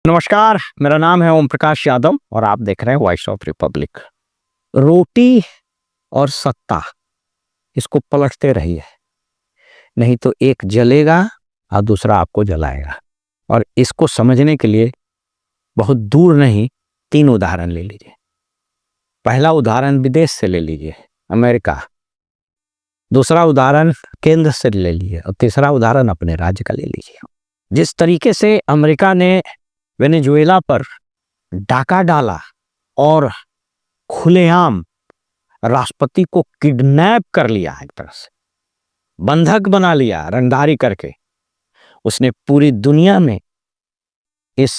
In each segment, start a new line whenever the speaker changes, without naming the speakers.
नमस्कार, मेरा नाम है ओम प्रकाश यादव और आप देख रहे हैं वॉइस ऑफ रिपब्लिक। रोटी और सत्ता, इसको पलटते रहिए, नहीं तो एक जलेगा और दूसरा आपको जलाएगा। और इसको समझने के लिए बहुत दूर नहीं, 3 उदाहरण ले लीजिए। पहला उदाहरण विदेश से ले लीजिए, अमेरिका। दूसरा उदाहरण केंद्र से ले लीजिए और तीसरा उदाहरण अपने राज्य का ले लीजिए। जिस तरीके से अमेरिका ने वेनेजुएला पर डाका डाला और खुलेआम राष्ट्रपति को किडनैप कर लिया, एक तरह से बंधक बना लिया रंगदारी करके, उसने पूरी दुनिया में इस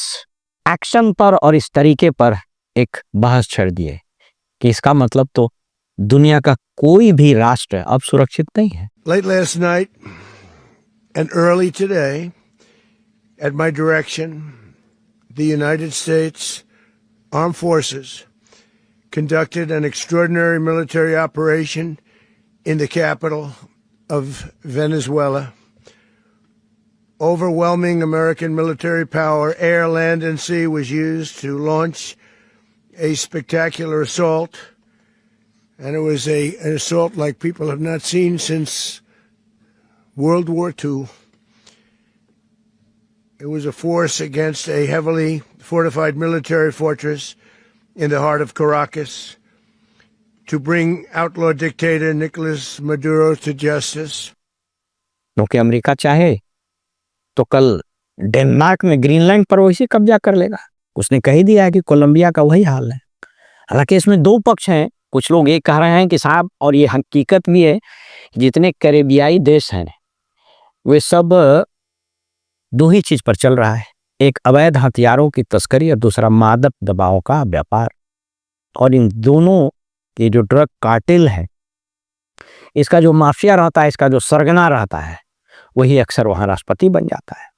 एक्शन पर और इस तरीके पर एक बहस छेड़ दी है कि इसका मतलब तो दुनिया का कोई भी राष्ट्र अब सुरक्षित नहीं है।
Late last night and early today, at my direction, the United States Armed Forces conducted an extraordinary military operation in the capital of Venezuela. Overwhelming American military power, air, land, and sea, was used to launch a spectacular assault. And it was an assault like people have not seen since World War II. It was a force against a heavily fortified military fortress in the heart of Caracas to bring outlaw dictator Nicolas Maduro to justice.
क्योंकि America चाहे तो कल Denmark में Greenland पर वैसे कब्जा कर लेगा। उसने कह दिया है कि कोलंबिया का वही हाल है। हालांकि इसमें 2 पक्ष हैं। कुछ लोग ये कह रहे हैं कि साहब, और ये हकीकत भी है, जितने कैरेबियाई देश हैं वे सब 2 ही चीज पर चल रहा है, एक अवैध हथियारों की तस्करी और दूसरा मादक दबाव का व्यापार। और इन दोनों के जो ड्रग कार्टेल है, इसका जो माफिया रहता है, इसका जो सरगना रहता है, वही अक्सर वहां राष्ट्रपति बन जाता है।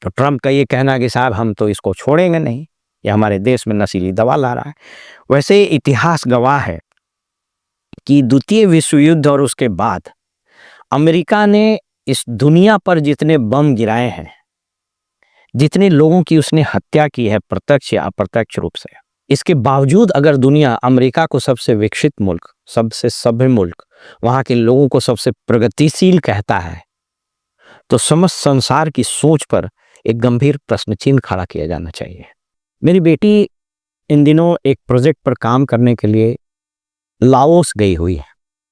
तो ट्रम्प का ये कहना कि साहब हम तो इसको छोड़ेंगे नहीं, ये हमारे देश में नशीली दवा ला रहा है। वैसे इतिहास गवाह है कि द्वितीय विश्व युद्ध और उसके बाद अमेरिका ने इस दुनिया पर जितने बम गिराए हैं, जितने लोगों की उसने हत्या की है प्रत्यक्ष या अप्रत्यक्ष रूप से, इसके बावजूद अगर दुनिया अमेरिका को सबसे विकसित मुल्क, सबसे सभ्य मुल्क, वहां के लोगों को सबसे प्रगतिशील कहता है, तो समस्त संसार की सोच पर एक गंभीर प्रश्न चिन्ह खड़ा किया जाना चाहिए। मेरी बेटी इन दिनों एक प्रोजेक्ट पर काम करने के लिए लाओस गई हुई है,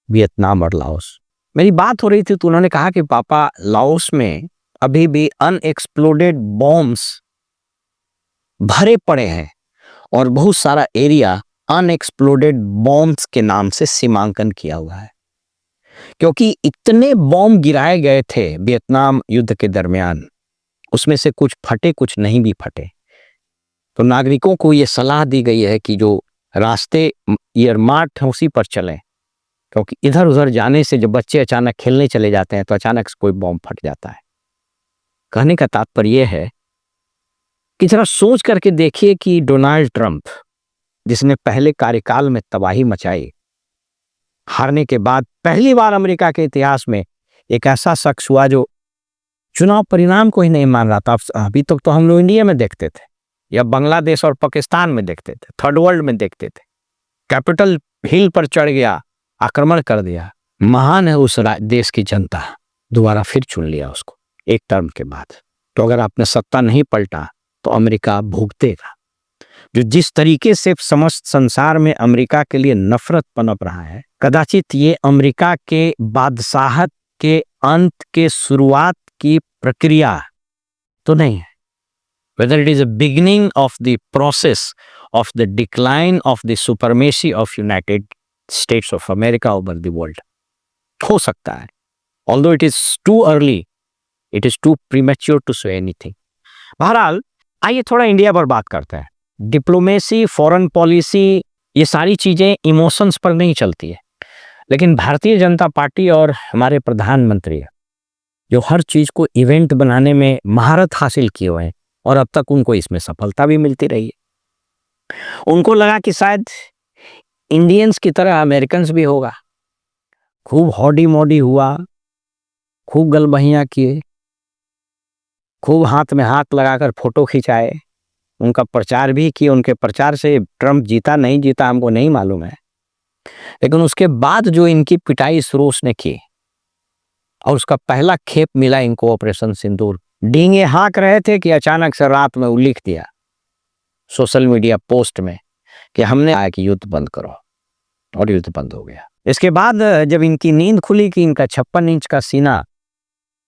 वियतनाम और लाओस। मेरी बात हो रही थी तो उन्होंने कहा कि पापा, लाओस में अभी भी अनएक्सप्लोडेड बॉम्ब्स भरे पड़े हैं और बहुत सारा एरिया अनएक्सप्लोडेड बॉम्ब्स के नाम से सीमांकन किया हुआ है, क्योंकि इतने बॉम्ब गिराए गए थे वियतनाम युद्ध के दरमियान, उसमें से कुछ फटे कुछ नहीं भी फटे। तो नागरिकों को यह सलाह दी गई है कि जो रास्ते ईयरमार्क हैं उसी पर चलें, क्योंकि इधर उधर जाने से जब बच्चे अचानक खेलने चले जाते हैं तो अचानक से कोई बॉम्ब फट जाता है। कहने का तात्पर्य यह है कि जरा सोच करके देखिए कि डोनाल्ड ट्रंप, जिसने पहले कार्यकाल में तबाही मचाई, हारने के बाद पहली बार अमेरिका के इतिहास में एक ऐसा शख्स हुआ जो चुनाव परिणाम को ही नहीं मान रहा था। अभी तक तो हम लोग इंडिया में देखते थे या बांग्लादेश और पाकिस्तान में देखते थे, थर्ड वर्ल्ड में देखते थे। कैपिटल हिल पर चढ़ गया, आक्रमण कर दिया। महान है उस देश की जनता, दोबारा फिर चुन लिया उसको एक टर्म के बाद। तो अगर आपने सत्ता नहीं पलटा तो अमेरिका भुगतेगा। जो जिस तरीके से समस्त संसार में अमेरिका के लिए नफरत पनप रहा है, कदाचित ये अमेरिका के बादशाहत के अंत के शुरुआत की प्रक्रिया तो नहीं है। Whether it is a beginning of the process of the decline of the supremacy of United States of America over the world, हो सकता है। Although it is too early, it is too premature to say anything. बहरहाल, आइए थोड़ा India पर बात करते हैं। डिप्लोमेसी, फॉरेन पॉलिसी, ये सारी चीजें इमोशंस पर नहीं चलती है, लेकिन भारतीय जनता पार्टी और हमारे प्रधानमंत्री जो हर चीज को इवेंट बनाने में महारत हासिल किए हुए हैं और अब तक उनको इसमें सफलता भी मिलती रही है। उनको लगा कि शायद इंडियंस की तरह अमेरिकन्स भी होगा। खूब हौडी मोडी हुआ, खूब गलबहियां किए, खूब हाथ में हाथ लगाकर फोटो खिंचाए, उनका प्रचार भी किए। उनके प्रचार से ट्रंप जीता नहीं जीता हमको नहीं मालूम है, लेकिन उसके बाद जो इनकी पिटाई सुरोस ने की और उसका पहला खेप मिला इनको ऑपरेशन सिंदूर, डींगे हाँक रहे थे कि अचानक से रात में वो लिख दिया सोशल मीडिया पोस्ट में कि हमने आया कि युद्ध बंद करो, और युद्ध बंद हो गया। इसके बाद जब इनकी नींद खुली कि इनका 56 इंच का सीना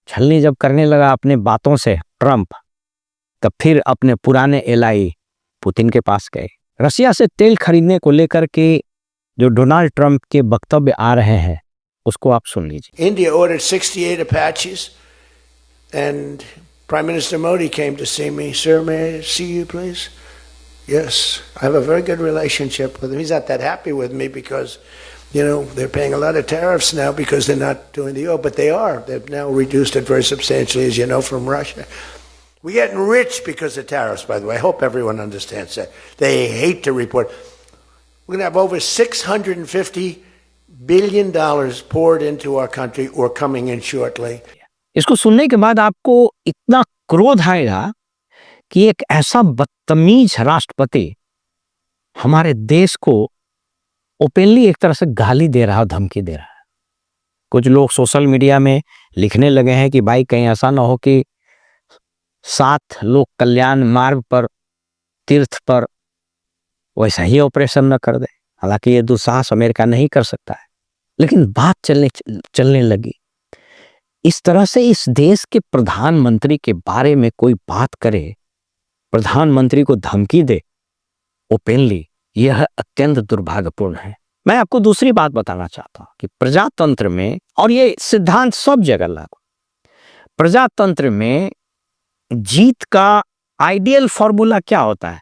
छलनी जब करने लगा अपने बातों से ट्रंप, तब फिर अपने पुराने एलआई पुतिन के पास गए। रसिया से तेल खरीदने को लेकर के जो डोनाल्ड ट्रंप के वक्तव्य आ रहे हैं उसको आप सुन लीजिए।
India ordered 68 Apaches, and Prime Minister Modi came to see me. Sir, may I see you, please? Yes, I have a very good relationship with him. He's not that happy with me because, you know, they're paying a lot of tariffs now because they're not doing the oil, but they are. They've now reduced it very substantially, as you know, from Russia. We're getting rich because of tariffs, by the way. I hope everyone understands that. They hate to report. We're going to have over $650 billion poured into our country or coming in shortly.
इसको सुनने के बाद आपको इतना क्रोध आएगा कि एक ऐसा बदतमीज राष्ट्रपति हमारे देश को ओपनली एक तरह से गाली दे रहा है, धमकी दे रहा है। कुछ लोग सोशल मीडिया में लिखने लगे हैं कि भाई कहीं ऐसा ना हो कि 7 लोग कल्याण मार्ग पर तीर्थ पर वैसा ही ऑपरेशन न कर दे। हालांकि ये दुस्साहस अमेरिका नहीं कर सकता है, लेकिन बात चलने लगी। इस तरह से इस देश के प्रधानमंत्री के बारे में कोई बात करे, प्रधानमंत्री को धमकी दे ओपनली, यह अत्यंत दुर्भाग्यपूर्ण है। मैं आपको दूसरी बात बताना चाहता हूं कि प्रजातंत्र में, और ये सिद्धांत सब जगह लागू, प्रजातंत्र में जीत का आइडियल फॉर्मूला क्या होता है,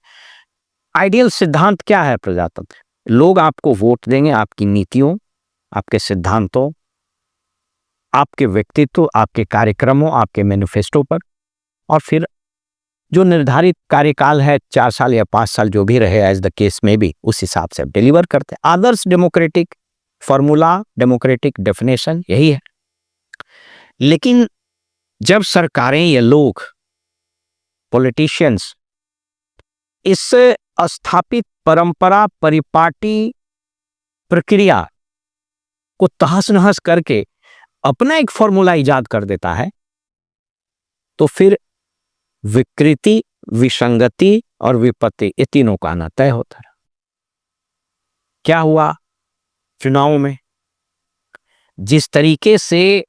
आइडियल सिद्धांत क्या है प्रजातंत्र? लोग आपको वोट देंगे आपकी नीतियों, आपके सिद्धांतों, आपके व्यक्तित्व, आपके कार्यक्रमों, आपके मैनिफेस्टो पर, और फिर जो निर्धारित कार्यकाल है 4 साल या 5 साल जो भी रहे एज द केस में भी, उस हिसाब से डिलीवर करते हैं। आदर्श डेमोक्रेटिक फॉर्मूला, डेमोक्रेटिक डेफिनेशन यही है। लेकिन जब सरकारें या लोग, पॉलिटिशियंस, इस स्थापित परंपरा, परिपाटी, प्रक्रिया को तहस नहस करके अपना एक फॉर्मूला इजाद कर देता है, तो फिर विकृति, विसंगति और विपत्ति, ये तीनों का आना तय होता है। क्या हुआ चुनाव में? जिस तरीके से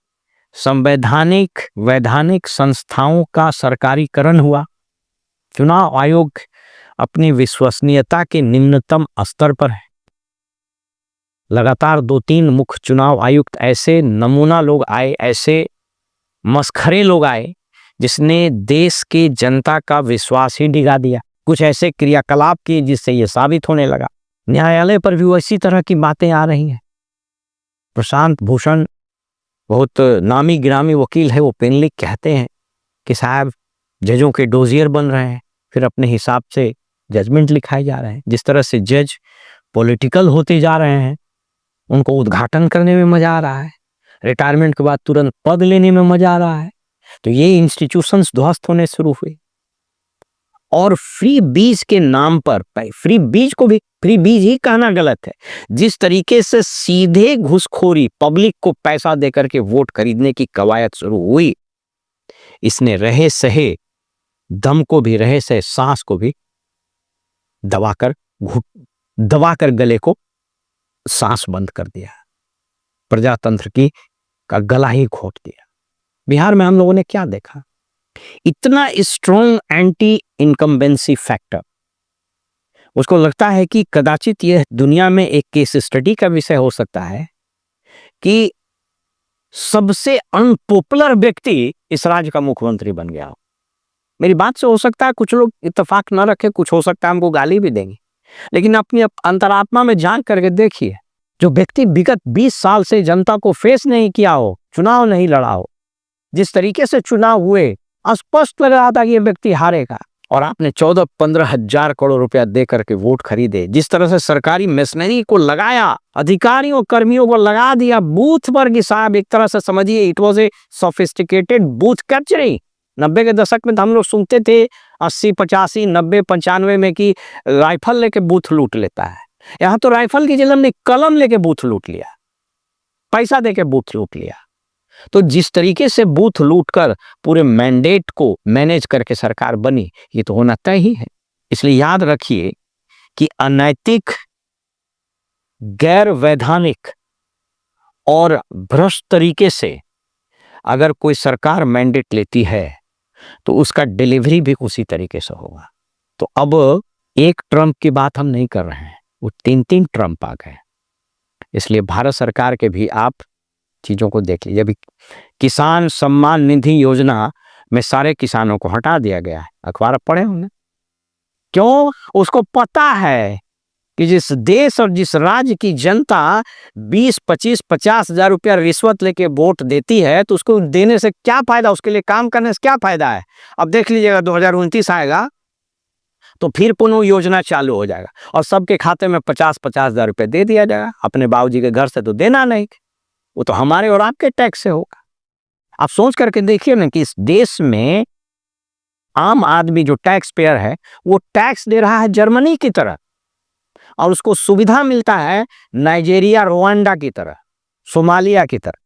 संवैधानिक वैधानिक संस्थाओं का सरकारीकरण हुआ, चुनाव आयोग अपनी विश्वसनीयता के निम्नतम स्तर पर है। लगातार 2-3 मुख्य चुनाव आयुक्त ऐसे नमूना लोग आए, ऐसे मस्खरे लोग आए जिसने देश के जनता का विश्वास ही डिगा दिया। कुछ ऐसे क्रियाकलाप किए जिससे यह साबित होने लगा। न्यायालय पर भी इसी तरह की बातें आ रही हैं। प्रशांत भूषण बहुत नामी गिरामी वकील है, वो ओपनली कहते हैं कि साहब जजों के डोजियर बन रहे हैं, फिर अपने हिसाब से जजमेंट लिखाए जा रहे हैं। जिस तरह से जज पॉलिटिकल होते जा रहे हैं, उनको उद्घाटन करने में मजा आ रहा है, रिटायरमेंट के बाद तुरंत पद लेने में मजा आ रहा है। तो ये इंस्टीट्यूशंस ध्वस्त होने शुरू हुए, और फ्री बीज के नाम पर, फ्री बीज को भी फ्री बीज ही कहना गलत है, जिस तरीके से सीधे घुसखोरी, पब्लिक को पैसा देकर के वोट खरीदने की कवायद शुरू हुई, इसने रहे सहे दम को भी, रहे सहे सांस को भी दबाकर गले को सांस बंद कर दिया, प्रजातंत्र की का गला ही घोट दिया। बिहार में हम लोगों ने क्या देखा? इतना स्ट्रॉन्ग एंटी इनकम्बेंसी फैक्टर, उसको लगता है कि कदाचित यह दुनिया में एक केस स्टडी का विषय हो सकता है कि सबसे अनपॉपुलर व्यक्ति इस राज्य का मुख्यमंत्री बन गया हो। मेरी बात से हो सकता है कुछ लोग इत्तेफाक न रखे, कुछ हो सकता है हमको गाली भी देंगे, लेकिन अपनी अंतरात्मा में झांक करके देखिए, जो व्यक्ति विगत 20 साल से जनता को फेस नहीं किया हो, चुनाव नहीं लड़ा हो, जिस तरीके से चुनाव हुए स्पष्ट लग रहा था कि यह व्यक्ति हारेगा, और आपने 14-15 हजार करोड़ रुपया दे करके वोट खरीदे, जिस तरह से सरकारी मशीनरी को लगाया, अधिकारियों कर्मियों को लगा दिया बूथ पर कि साहब एक तरह से समझिए it was a sophisticated booth capturing. 90 के दशक में तो हम लोग सुनते थे 80 85 90 95 में कि राइफल लेके बूथ लूट लेता है। यहाँ तो राइफल की जगह ने कलम लेके बूथ लूट लिया, पैसा देके बूथ लूट लिया। तो जिस तरीके से बूथ लूटकर पूरे मैंडेट को मैनेज करके सरकार बनी, ये तो होना तय ही है। इसलिए याद रखिए कि अनैतिक, गैर वैधानिक और भ्रष्ट तरीके से अगर कोई सरकार मैंडेट लेती है तो उसका डिलीवरी भी उसी तरीके से होगा। तो अब एक ट्रम्प की बात हम नहीं कर रहे हैं, वो 3-3 ट्रम्प आ गए। इसलिए भारत सरकार के भी आप चीज़ों को देख लीजिए। अभी किसान सम्मान निधि योजना में सारे किसानों को हटा दिया गया है। अखबार पढ़े होंगे। क्यों? उसको पता है कि जिस देश और जिस राज्य की जनता 20, 25, 50 हजार रुपया रिश्वत लेके वोट देती है तो उसको देने से क्या फायदा, उसके लिए काम करने से क्या फायदा है। अब देख लीजिएगा 2029 आएगा तो फिर पुनः योजना चालू हो जाएगा और सबके खाते में 50-50 हजार रुपये दे दिया जाएगा। अपने बाबूजी के घर से तो देना नहीं, वो तो हमारे और आपके टैक्स से होगा। आप सोच करके देखिए ना कि इस देश में आम आदमी जो टैक्स पेयर है वो टैक्स दे रहा है जर्मनी की तरह और उसको सुविधा मिलता है नाइजीरिया, रवांडा की तरह, सोमालिया की तरह।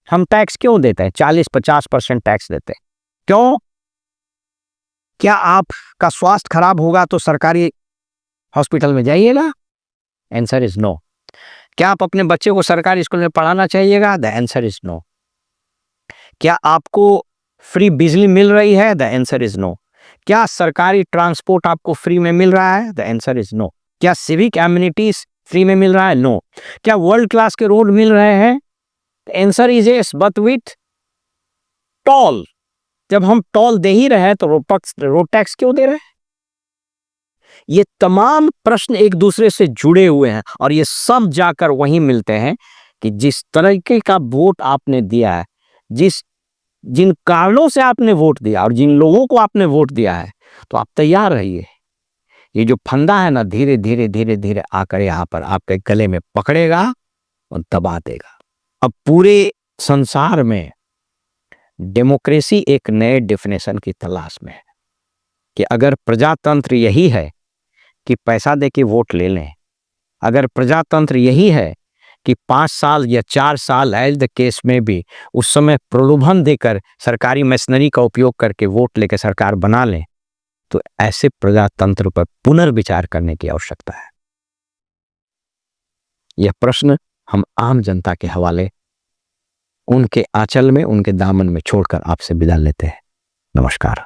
हम टैक्स क्यों देते हैं? 40-50% टैक्स देते हैं। क्यों? क्या आपका स्वास्थ्य खराब होगा तो सरकारी हॉस्पिटल में जाइएगा? Answer is no. क्या आप अपने बच्चे को सरकारी स्कूल में पढ़ाना चाहिएगा? The answer is no. क्या आपको फ्री बिजली मिल रही है? The answer is no. क्या सरकारी ट्रांसपोर्ट आपको फ्री में मिल रहा है? The answer is no. क्या सिविक एमिनिटीज फ्री में मिल रहा है? नो। क्या वर्ल्ड क्लास के रोड मिल रहे हैं? The answer is yes, but with toll. जब हम टोल दे ही रहे हैं तो रोड टैक्स क्यों दे रहे हैं? ये तमाम प्रश्न एक दूसरे से जुड़े हुए हैं और ये सब जाकर वहीं मिलते हैं कि जिस तरीके का वोट आपने दिया है, जिन कारणों से आपने वोट दिया और जिन लोगों को आपने वोट दिया है, तो आप तैयार रहिए। ये जो फंदा है ना, धीरे धीरे धीरे धीरे आकर यहाँ पर आपके गले में पकड़ेगा और दबा देगा। अब पूरे संसार में डेमोक्रेसी एक नए डेफिनेशन की तलाश में है कि अगर प्रजातंत्र यही है कि पैसा देके वोट ले लें, अगर प्रजातंत्र यही है कि 5 साल या 4 साल एज द केस में भी उस समय प्रलोभन देकर सरकारी मशीनरी का उपयोग करके वोट लेकर सरकार बना लें, तो ऐसे प्रजातंत्र पर पुनर्विचार करने की आवश्यकता है। यह प्रश्न हम आम जनता के हवाले, उनके आंचल में, उनके दामन में छोड़कर आपसे विदा लेते हैं। नमस्कार।